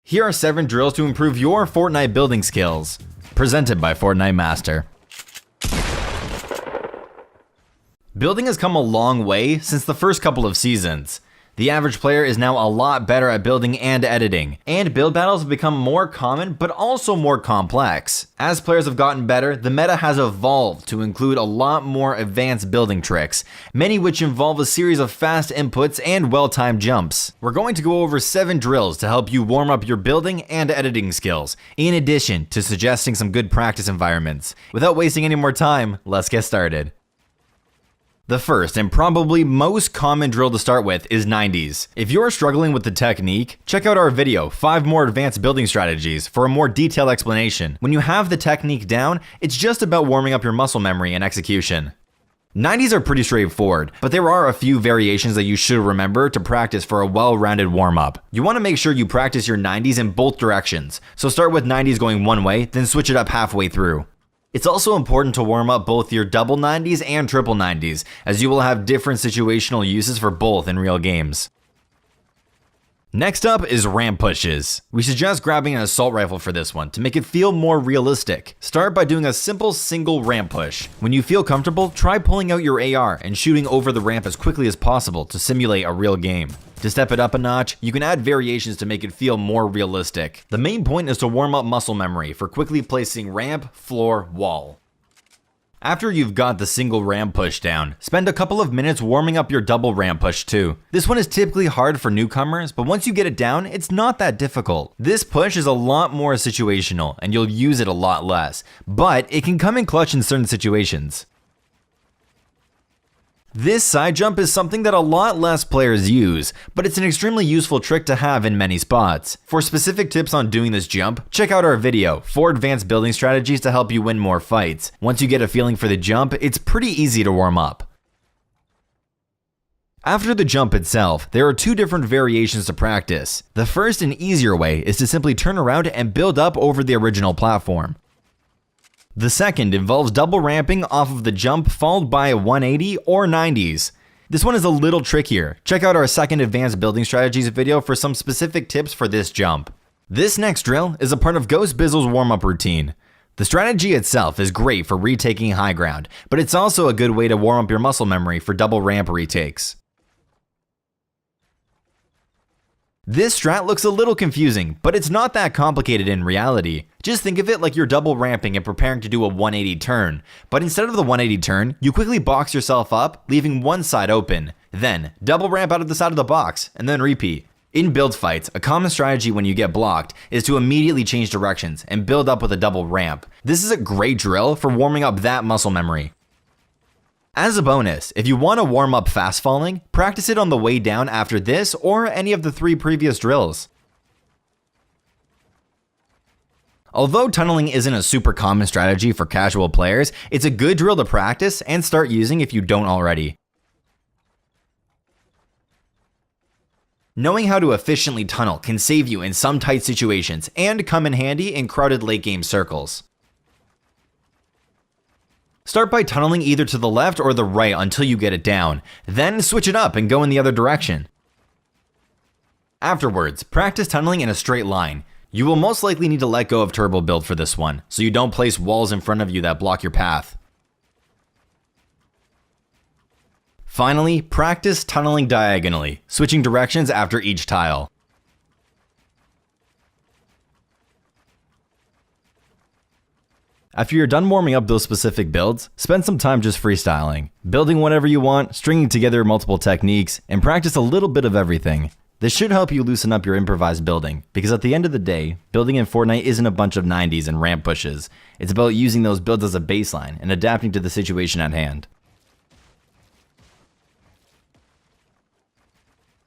Here are 7 drills to improve your Fortnite building skills. Presented by Fortnite Master. Building has come a long way since the first couple of seasons. The average player is now a lot better at building and editing, and build battles have become more common but also more complex. As players have gotten better, the meta has evolved to include a lot more advanced building tricks, many which involve a series of fast inputs and well-timed jumps. We're going to go over 7 drills to help you warm up your building and editing skills, in addition to suggesting some good practice environments. Without wasting any more time, let's get started. The first and probably most common drill to start with is 90s. If you're struggling with the technique, check out our video, 5 more advanced building strategies, for a more detailed explanation. When you have the technique down, it's just about warming up your muscle memory and execution. 90s are pretty straightforward, but there are a few variations that you should remember to practice for a well-rounded warm-up. You want to make sure you practice your 90s in both directions, so start with 90s going one way, then switch it up halfway through. It's also important to warm up both your double 90s and triple 90s, as you will have different situational uses for both in real games. Next up is ramp pushes. We suggest grabbing an assault rifle for this one to make it feel more realistic. Start by doing a simple single ramp push. When you feel comfortable, try pulling out your AR and shooting over the ramp as quickly as possible to simulate a real game. To step it up a notch, you can add variations to make it feel more realistic. The main point is to warm up muscle memory for quickly placing ramp, floor, wall. After you've got the single ramp push down, spend a couple of minutes warming up your double ramp push too. This one is typically hard for newcomers, but once you get it down, it's not that difficult. This push is a lot more situational, and you'll use it a lot less, but it can come in clutch in certain situations. This side jump is something that a lot less players use, but it's an extremely useful trick to have in many spots. For specific tips on doing this jump, check out our video, 4 advanced building strategies to help you win more fights. Once you get a feeling for the jump, it's pretty easy to warm up. After the jump itself, there are 2 different variations to practice. The first and easier way is to simply turn around and build up over the original platform. The second involves double ramping off of the jump followed by a 180 or 90s. This one is a little trickier. Check out our second advanced building strategies video for some specific tips for this jump. This next drill is a part of Ghost Bizzle's warm-up routine. The strategy itself is great for retaking high ground, but it's also a good way to warm up your muscle memory for double ramp retakes. This strat looks a little confusing, but it's not that complicated in reality. Just think of it like you're double ramping and preparing to do a 180 turn, but instead of the 180 turn, you quickly box yourself up, leaving one side open. Then, double ramp out of the side of the box, and then repeat. In build fights, a common strategy when you get blocked is to immediately change directions and build up with a double ramp. This is a great drill for warming up that muscle memory. As a bonus, if you want to warm up fast falling, practice it on the way down after this or any of the 3 previous drills. Although tunneling isn't a super common strategy for casual players, it's a good drill to practice and start using if you don't already. Knowing how to efficiently tunnel can save you in some tight situations and come in handy in crowded late game circles. Start by tunneling either to the left or the right until you get it down, then switch it up and go in the other direction. Afterwards, practice tunneling in a straight line. You will most likely need to let go of turbo build for this one, so you don't place walls in front of you that block your path. Finally, practice tunneling diagonally, switching directions after each tile. After you're done warming up those specific builds, spend some time just freestyling, building whatever you want, stringing together multiple techniques, and practice a little bit of everything. This should help you loosen up your improvised building, because at the end of the day, building in Fortnite isn't a bunch of 90s and ramp pushes. It's about using those builds as a baseline and adapting to the situation at hand.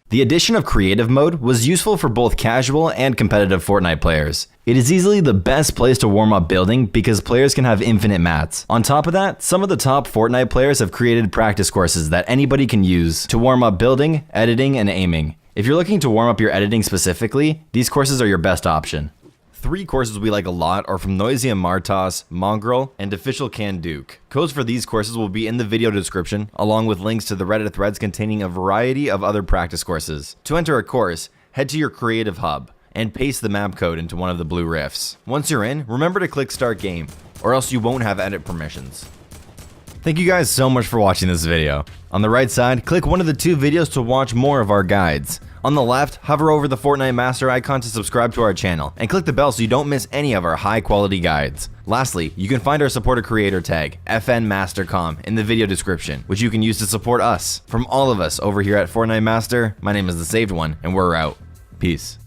The addition of creative mode was useful for both casual and competitive Fortnite players. It is easily the best place to warm up building because players can have infinite mats. On top of that, some of the top Fortnite players have created practice courses that anybody can use to warm up building, editing, and aiming. If you're looking to warm up your editing specifically, these courses are your best option. 3 courses we like a lot are from Noisy and Martos, Mongrel, and Official Can Duke. Codes for these courses will be in the video description, along with links to the Reddit threads containing a variety of other practice courses. To enter a course, head to your Creative Hub and paste the map code into one of the blue rifts. Once you're in, remember to click Start Game, or else you won't have edit permissions. Thank you guys so much for watching this video. On the right side, click one of the 2 videos to watch more of our guides. On the left, hover over the Fortnite Master icon to subscribe to our channel, and click the bell so you don't miss any of our high quality guides. Lastly, you can find our supporter creator tag, FNMasterCom, in the video description, which you can use to support us. From all of us over here at Fortnite Master, my name is The Saved One, and we're out. Peace.